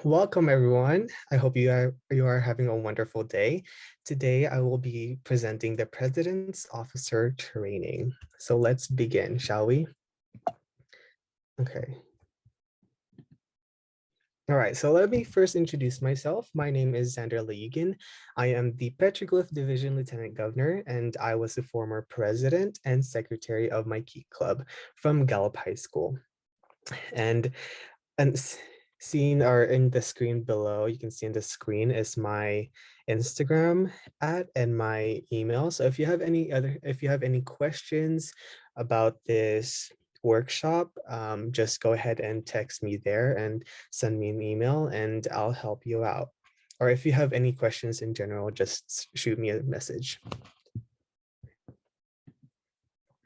Welcome everyone. I hope you are having a wonderful day. Today I will be presenting the President's Officer Training. So let's begin, shall we? Okay. All right, so let me first introduce myself. My name is Xander Leugin. I am the Petroglyph Division Lieutenant Governor, and I was the former president and secretary of my Key Club from Gallup High School. And seen or in the screen below, you can see on the screen is my Instagram and my email. So if you have any questions about this workshop, just go ahead and text me there and send me an email and I'll help you out. Or if you have any questions in general, just shoot me a message.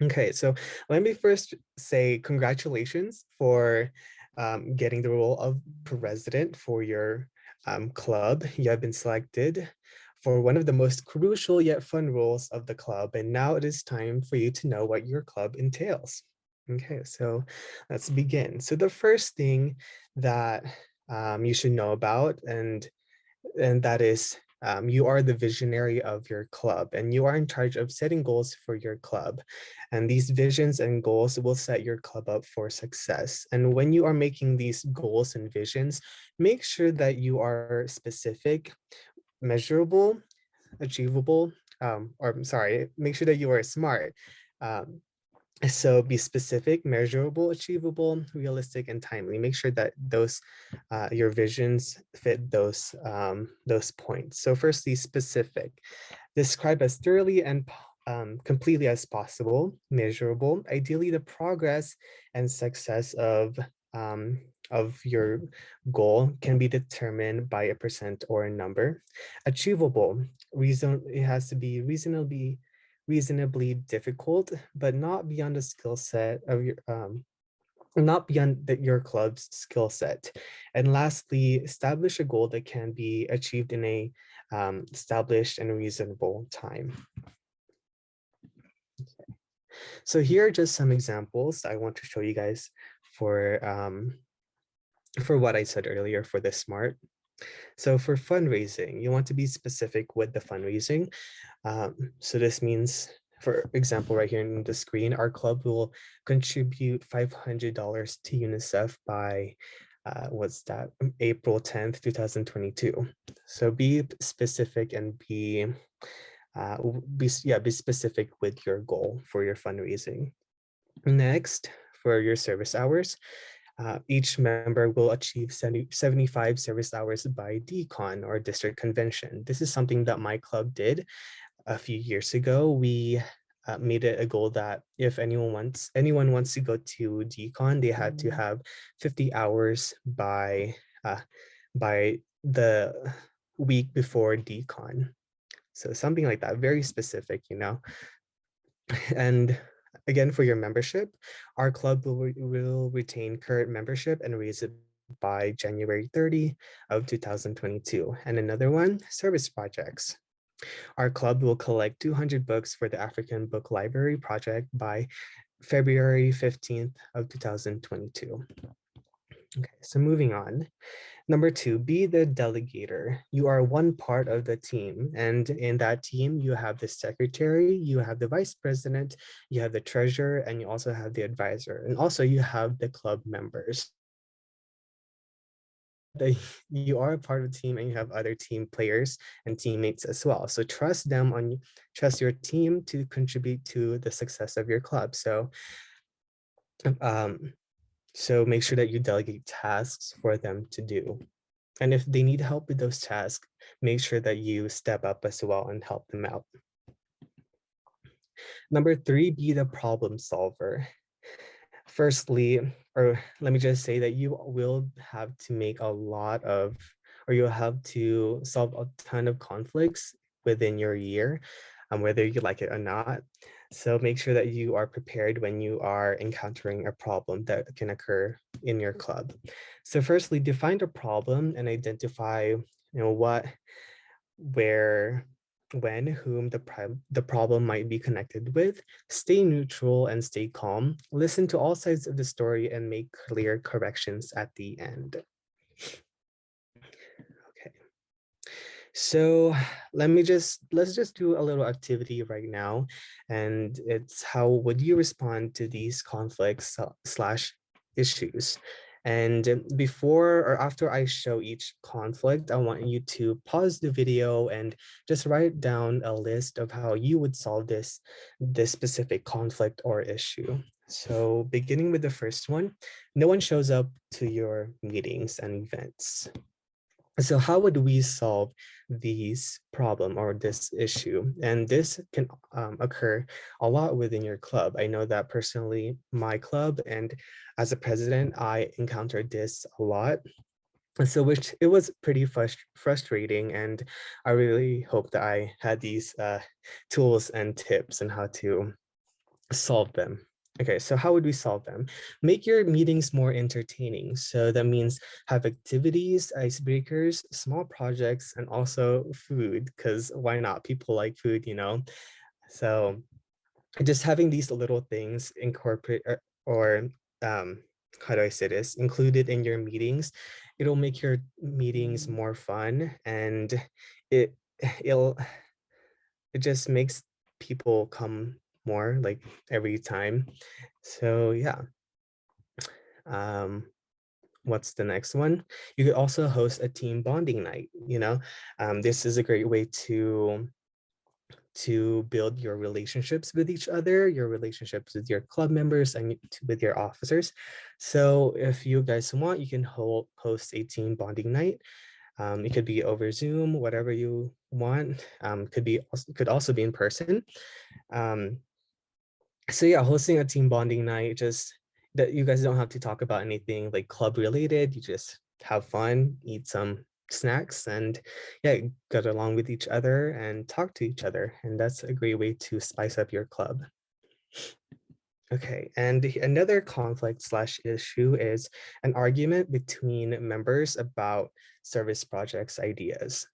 Okay, so let me first say congratulations for getting the role of president for your club. You have been selected for one of the most crucial yet fun roles of the club, and now it is time for you to know what your club entails. Okay, so let's begin. So the first thing that you should know about, and that is you are the visionary of your club and you are in charge of setting goals for your club. And these visions and goals will set your club up for success. And when you are making these goals and visions, make sure that you are specific, measurable, achievable, or I'm sorry, make sure that you are smart. Um, so be specific, measurable, achievable, realistic, and timely. Make sure that your visions fit those points. So firstly, specific. Describe as thoroughly and completely as possible, measurable. Ideally, the progress and success of your goal can be determined by a percent or a number. Achievable. It has to be reasonably difficult, but not beyond the skill set of your not beyond your club's skill set. And lastly, establish a goal that can be achieved in a established and reasonable time. So here are just some examples I want to show you guys for what I said earlier for the SMART. So for fundraising, you want to be specific with the fundraising. So this means, for example, right here in the screen, our club will contribute $500 to UNICEF by April 10th, 2022. So be specific and be specific with your goal for your fundraising. Next, for your service hours, each member will achieve 75 service hours by DCON or district convention. This is something that my club did a few years ago. We made it a goal that if anyone wants to go to DCON, they had to have 50 hours by the week before DCON. So something like that, very specific, you know. And again, for your membership, our club will retain current membership and raise it by January 30 of 2022. And another one, service projects. Our club will collect 200 books for the African Book Library project by February 15th of 2022. Okay, so moving on. Number 2, be the delegator. You are one part of the team, and in that team, you have the secretary, you have the vice president, you have the treasurer, and you also have the advisor, and also you have the club members. You are a part of the team and you have other team players and teammates as well. So trust your team to contribute to the success of your club. So make sure that you delegate tasks for them to do. And if they need help with those tasks, make sure that you step up as well and help them out. Number 3, be the problem solver. Firstly, or let me just say that you will have to make you'll have to solve a ton of conflicts within your year, whether you like it or not. So make sure that you are prepared when you are encountering a problem that can occur in your club. So firstly, define the problem and identify, what, where, when, whom the problem might be connected with. Stay neutral and stay calm. Listen to all sides of the story and make clear corrections at the end. So let's just do a little activity right now. And it's how would you respond to these conflicts slash issues? And before or after I show each conflict, I want you to pause the video and just write down a list of how you would solve this specific conflict or issue. So beginning with the first one, no one shows up to your meetings and events. So how would we solve these problem or this issue? And this can occur a lot within your club. I know that personally, my club and as a president, I encountered this a lot. And so which it was pretty frustrating. And I really hope that I had these tools and tips on how to solve them. Okay, so how would we solve them? Make your meetings more entertaining. So that means have activities, icebreakers, small projects, and also food, because why not? People like food, you know? So just having these little things incorporate or how do I say this? Included in your meetings, it'll make your meetings more fun and it it'll it just makes people come more like every time. So yeah. Um, what's the next one? You could also host a team bonding night, you know. This is a great way to build your relationships with each other, your relationships with your club members and with your officers. So if you guys want, you can host a team bonding night. It could be over Zoom, whatever you want. Could also be in person. Um, so yeah, hosting a team bonding night, just that you guys don't have to talk about anything like club related. You just have fun, eat some snacks, and yeah, get along with each other and talk to each other. And that's a great way to spice up your club. Okay, and another conflict slash issue is an argument between members about service projects ideas.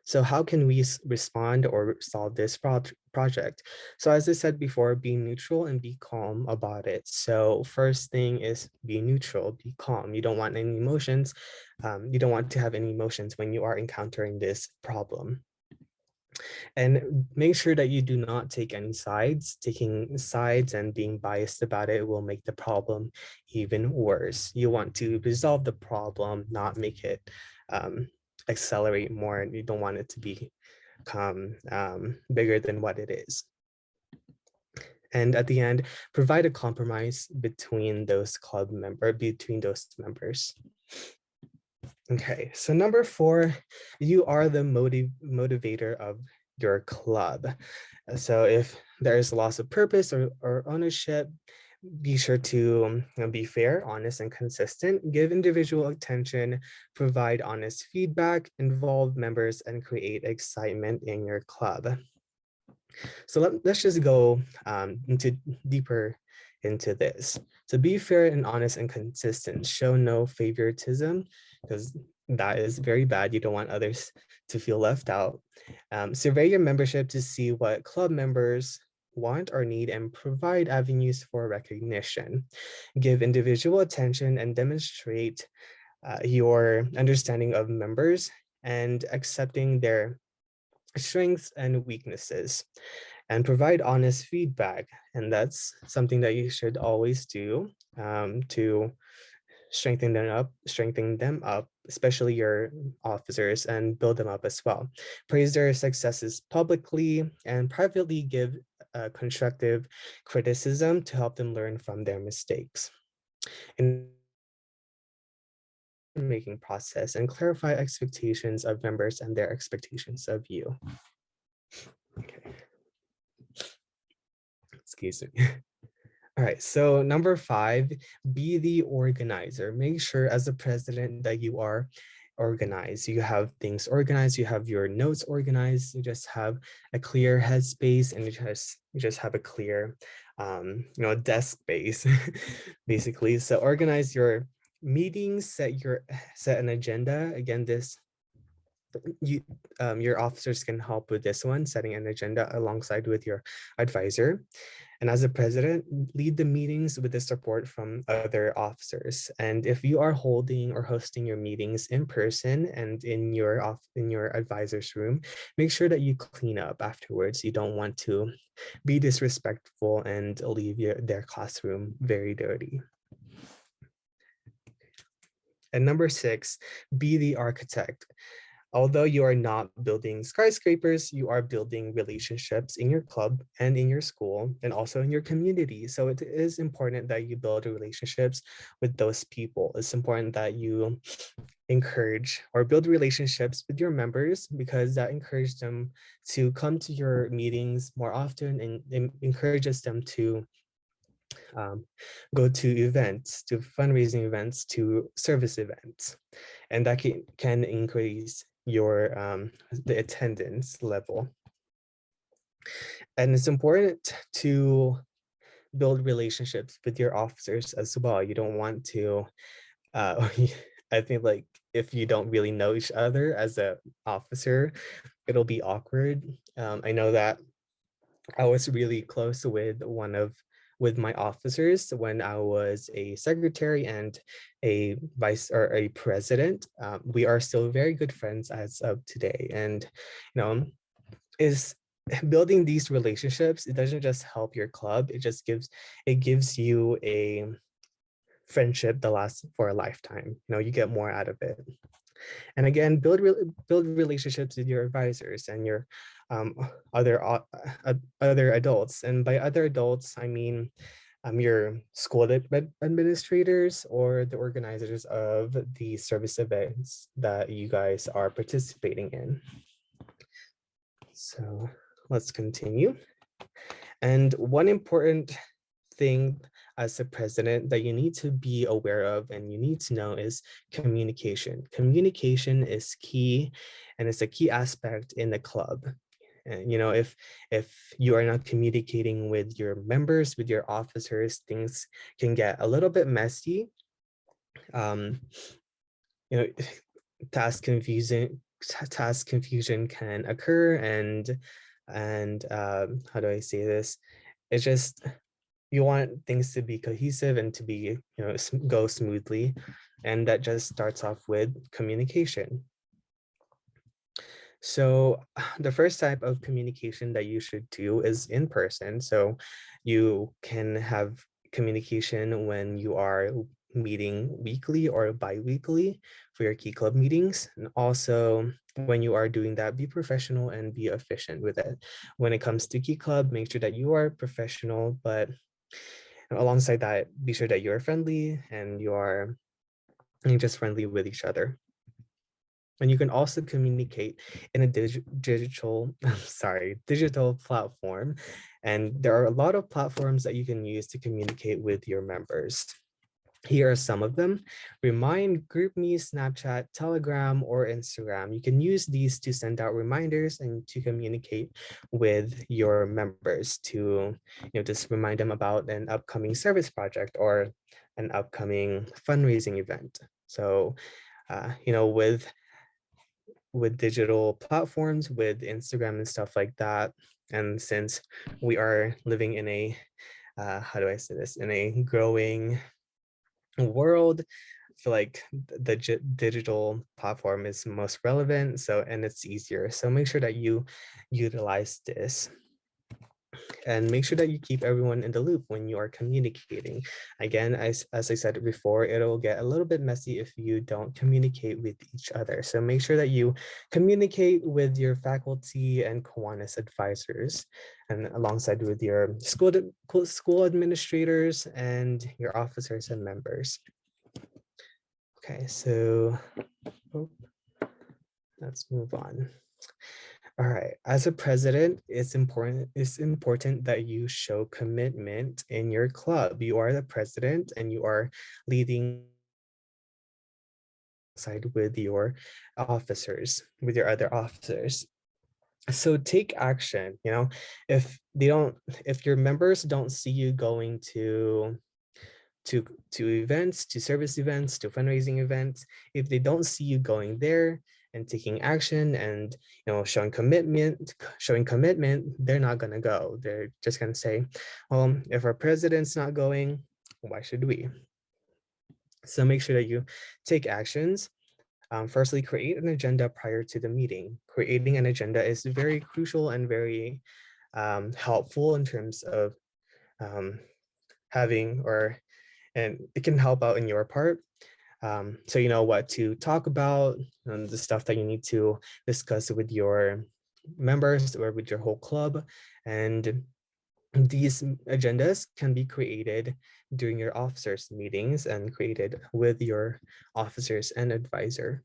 So how can we respond or solve this project? So as I said before, be neutral and be calm about it. So first thing is be neutral, be calm. You don't want any emotions. You don't want to have any emotions when you are encountering this problem. And make sure that you do not take any sides. Taking sides and being biased about it will make the problem even worse. You want to resolve the problem, not make it accelerate more. And you don't want it to become bigger than what it is. And at the end, provide a compromise between between those members. Okay, so number 4, you are the motivator of your club. So if there is loss of purpose or ownership, be sure to be fair, honest, and consistent. Give individual attention, provide honest feedback, involve members, and create excitement in your club. So let's just go into deeper into this. So be fair and honest and consistent. Show no favoritism, because that is very bad. You don't want others to feel left out. Survey your membership to see what club members want or need and provide avenues for recognition. Give individual attention and demonstrate your understanding of members and accepting their strengths and weaknesses, and provide honest feedback. And that's something that you should always do to strengthen them up, especially your officers, and build them up as well. Praise their successes publicly and privately give constructive criticism to help them learn from their mistakes. In making process and clarify expectations of members and their expectations of you. Okay, excuse me. All right, so number 5, be the organizer. Make sure as a president that you are organized. You have things organized, you have your notes organized, you just have a clear headspace, and you just have a clear desk space, basically. So organize your meetings, set an agenda. Again, this your officers can help with this one, setting an agenda alongside with your advisor. And as a president, lead the meetings with the support from other officers. And if you are holding or hosting your meetings in person and in your advisor's room, make sure that you clean up afterwards. You don't want to be disrespectful and leave their classroom very dirty. And number 6, be the architect. Although you are not building skyscrapers, you are building relationships in your club and in your school and also in your community. So it is important that you build relationships with those people. It's important that you encourage or build relationships with your members, because that encourages them to come to your meetings more often and encourages them to go to events, to fundraising events, to service events. And that can increase your the attendance level. And it's important to build relationships with your officers as well. You don't want to I think like if you don't really know each other as a officer, it'll be awkward. I know that I was really close with my officers when I was a secretary and a vice or a president. We are still very good friends as of today. And is building these relationships, it doesn't just help your club, it gives you a friendship that lasts for a lifetime. You get more out of it. And again, build relationships with your advisors and your um, other adults. And by other adults, I mean your school administrators or the organizers of the service events that you guys are participating in. So let's continue. And one important thing as a president that you need to be aware of and you need to know is communication. Communication is key, and it's a key aspect in the club. And if you are not communicating with your members, with your officers, things can get a little bit messy. Um, you know, task confusion can occur, and how do I say this? It's just you want things to be cohesive and to be, go smoothly. And that just starts off with communication. So the first type of communication that you should do is in person. So you can have communication when you are meeting weekly or bi-weekly for your key club meetings. And also when you are doing that, be professional and be efficient with it. When it comes to key club, make sure that you are professional, but alongside that, be sure that you're friendly and you're just friendly with each other. And you can also communicate in a digital platform. And there are a lot of platforms that you can use to communicate with your members. Here are some of them: Remind, GroupMe, Snapchat, Telegram, or Instagram. You can use these to send out reminders and to communicate with your members to, just remind them about an upcoming service project or an upcoming fundraising event. So, with digital platforms, with Instagram and stuff like that, and since we are living in a, how do I say this, in a growing world, I feel like the digital platform is most relevant. So, and it's easier. So make sure that you utilize this. And make sure that you keep everyone in the loop when you are communicating. Again, as I said before, it'll get a little bit messy if you don't communicate with each other. So make sure that you communicate with your faculty and Kiwanis advisors, and alongside with your school administrators and your officers and members. Okay, so let's move on. All right, as a president, it's important that you show commitment in your club. You are the president and you are leading side with your officers, with your other officers. So take action. If your members don't see you going to events, to service events, to fundraising events, if they don't see you going there, and taking action and showing commitment, they're not going to go. They're just going to say, well, if our president's not going, why should we? So make sure that you take actions. Firstly, create an agenda prior to the meeting. Creating an agenda is very crucial and very helpful in terms of um, having and it can help out in your part. So you know what to talk about and the stuff that you need to discuss with your members or with your whole club. And these agendas can be created during your officers meetings and created with your officers and advisor.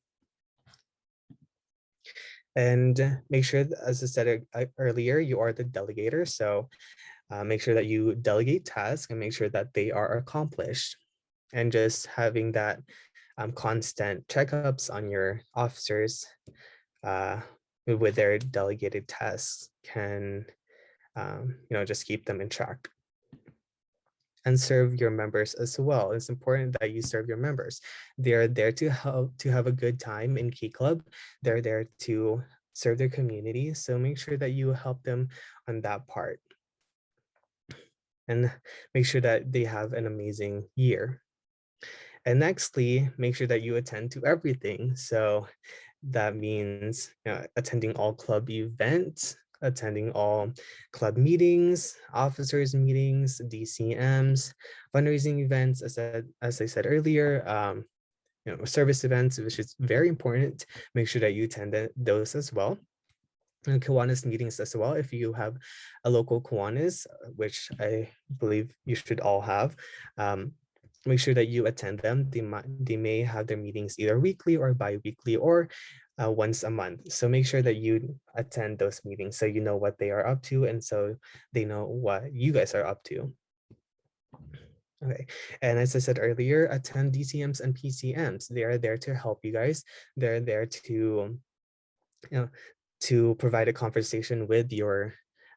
And make sure, as I said earlier, you are the delegator. So make sure that you delegate tasks and make sure that they are accomplished. And just having that constant checkups on your officers uh, with their delegated tasks can, just keep them in track. And serve your members as well. It's important that you serve your members. They're there to help, to have a good time in Key Club. They're there to serve their community. So make sure that you help them on that part. And make sure that they have an amazing year. And nextly, make sure that you attend to everything. So that means attending all club events, attending all club meetings, officers meetings, DCMs, fundraising events, as I said earlier, service events, which is very important. Make sure that you attend those as well. And Kiwanis meetings as well. If you have a local Kiwanis, which I believe you should all have, make sure that you attend them. They may have their meetings either weekly or bi-weekly or once a month. So make sure that you attend those meetings so you know what they are up to and so they know what you guys are up to. Okay, and as I said earlier, attend DCMs and PCMs. They are there to help you guys. They're there to provide a conversation with your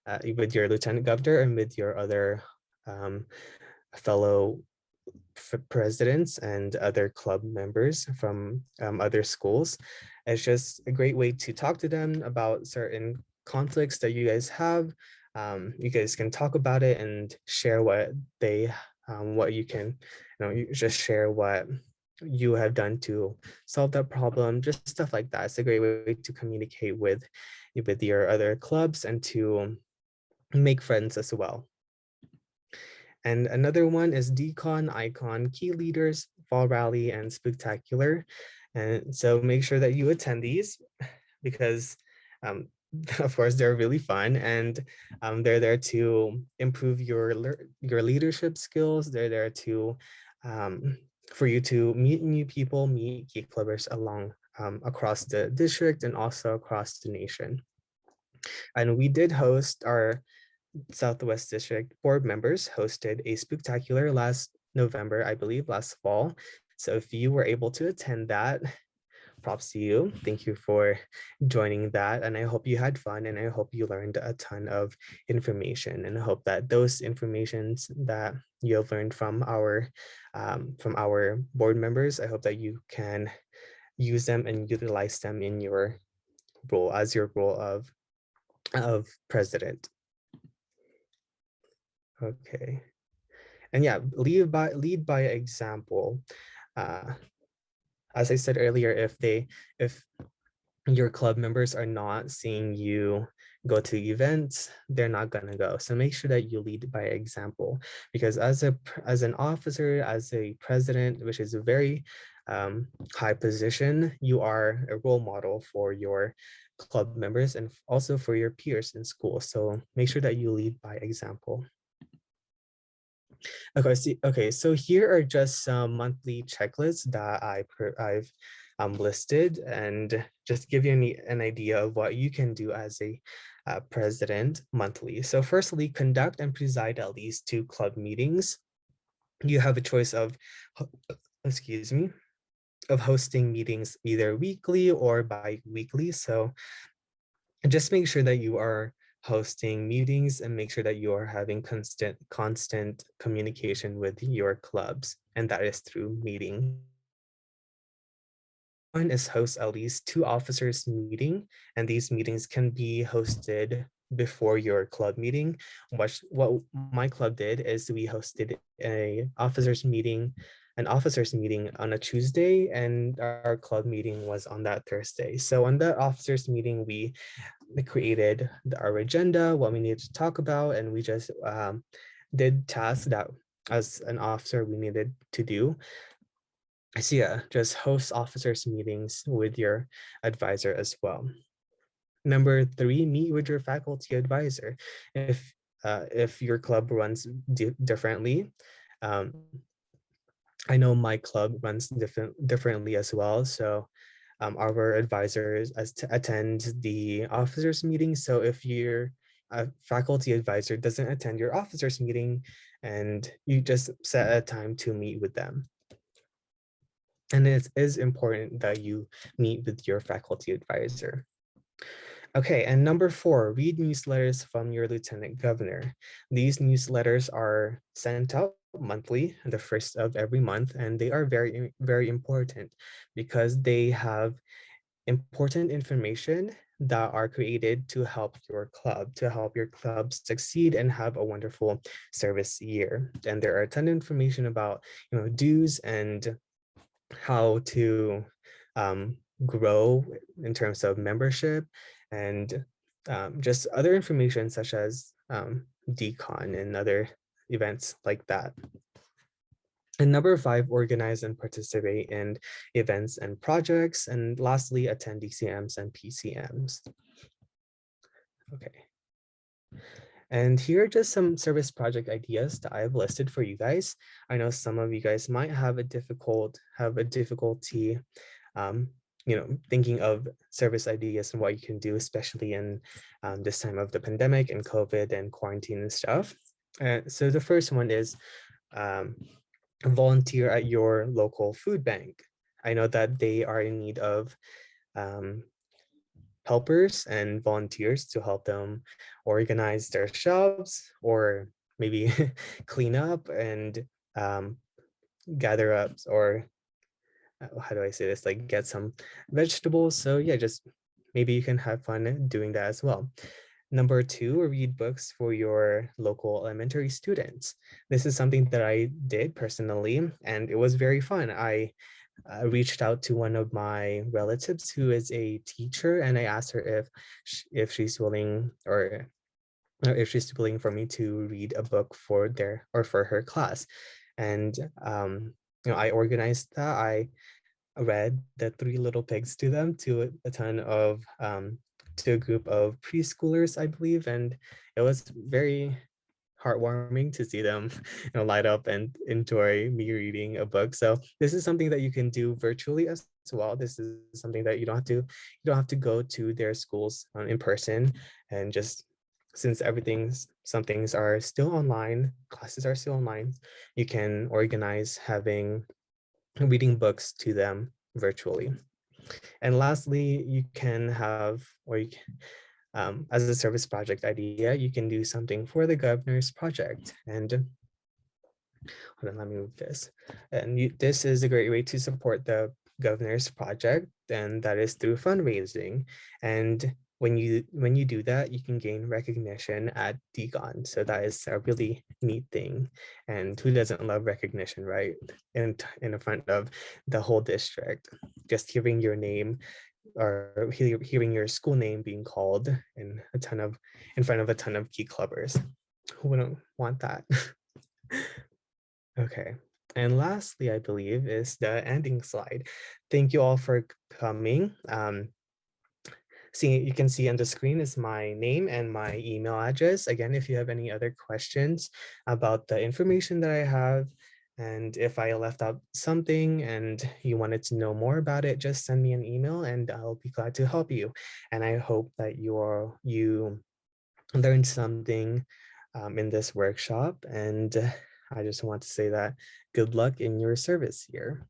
lieutenant governor and with your other fellow presidents and other club members from other schools. It's just a great way to talk to them about certain conflicts that you guys have. You guys can talk about it and share what you can, you just share what you have done to solve that problem, just stuff like that. It's a great way to communicate with your other clubs and to make friends as well. And another one is DCON, ICON, Key Leaders, Fall Rally, and Spectacular. And so make sure that you attend these because of course they're really fun and they're there to improve your leadership skills. They're there to for you to meet new people, meet key clubbers across the district and also across the nation. And we did host our Southwest District board members hosted a spectacular last November, I believe, last fall. So if you were able to attend that, props to you. Thank you for joining that. And I hope you had fun and I hope you learned a ton of information. And I hope that those informations that you have learned from our board members, I hope that you can use them and utilize them in your role of president. Okay. And yeah, lead by example. As I said earlier, if your club members are not seeing you go to events, they're not gonna go. So make sure that you lead by example, because as an officer, as a president, which is a very high position, you are a role model for your club members and also for your peers in school. So make sure that you lead by example. Okay, so here are just some monthly checklists that I've listed and just give you an idea of what you can do as a president monthly. So firstly, conduct and preside at least 2 club meetings. You have a choice of, excuse me, of hosting meetings either weekly or bi-weekly. So just make sure that you are hosting meetings and make sure that you are having constant communication with your clubs, and that is through meeting. is host at least 2 officers meeting, and these meetings can be hosted before your club meeting. What my club did is we hosted an officers meeting on a Tuesday, and our club meeting was on that Thursday. So on that officers meeting, we created our agenda, what we needed to talk about, and we just did tasks that as an officer we needed to do. So yeah, just host officers meetings with your advisor as well. Number 3, meet with your faculty advisor. If your club runs differently, um, I know my club runs differently as well. So our advisors attend the officers meeting. So if your faculty advisor doesn't attend your officers meeting, and you just set a time to meet with them. And it is important that you meet with your faculty advisor. Okay, and number 4, read newsletters from your lieutenant governor. These newsletters are sent out monthly, the first of every month, and they are very, very important because they have important information that are created to help your club succeed and have a wonderful service year. And there are a ton of information about, dues and how to grow in terms of membership, and just other information such as DCON and other events like that. And number 5, organize and participate in events and projects. And lastly, attend DCMs and PCMs. Okay. And here are just some service project ideas that I've listed for you guys. I know some of you guys might have a difficulty thinking of service ideas and what you can do, especially in this time of the pandemic and COVID and quarantine and stuff. So the first one is volunteer at your local food bank. I know that they are in need of helpers and volunteers to help them organize their shelves, or maybe clean up and gather up, or how do I say this, like get some vegetables. So yeah, just maybe you can have fun doing that as well. Number 2, read books for your local elementary students. This is something that I did personally, and it was very fun. I reached out to one of my relatives who is a teacher, and I asked her if she's willing, or if she's willing for me to read a book for her class. And I organized that. I read the Three Little Pigs to them, to a group of preschoolers, I believe, and it was very heartwarming to see them light up and enjoy me reading a book. So this is something that you can do virtually as well. This is something that you don't have to go to their schools in person. And just since some things are still online, classes are still online, you can organize having reading books to them virtually. And lastly, you can have, as a service project idea, you can do something for the governor's project. And hold on, let me move this. And this is a great way to support the governor's project, and that is through fundraising. And when you do that, you can gain recognition at DCON. So that is a really neat thing. And who doesn't love recognition, right? In front of the whole district, just hearing your name, or hearing your school name being called in front of a ton of key clubbers. Who wouldn't want that? Okay. And lastly, I believe, is the ending slide. Thank you all for coming. You can see on the screen is my name and my email address. Again, if you have any other questions about the information that I have, and if I left out something and you wanted to know more about it, just send me an email and I'll be glad to help you. And I hope that you learned something in this workshop. And I just want to say that good luck in your service here.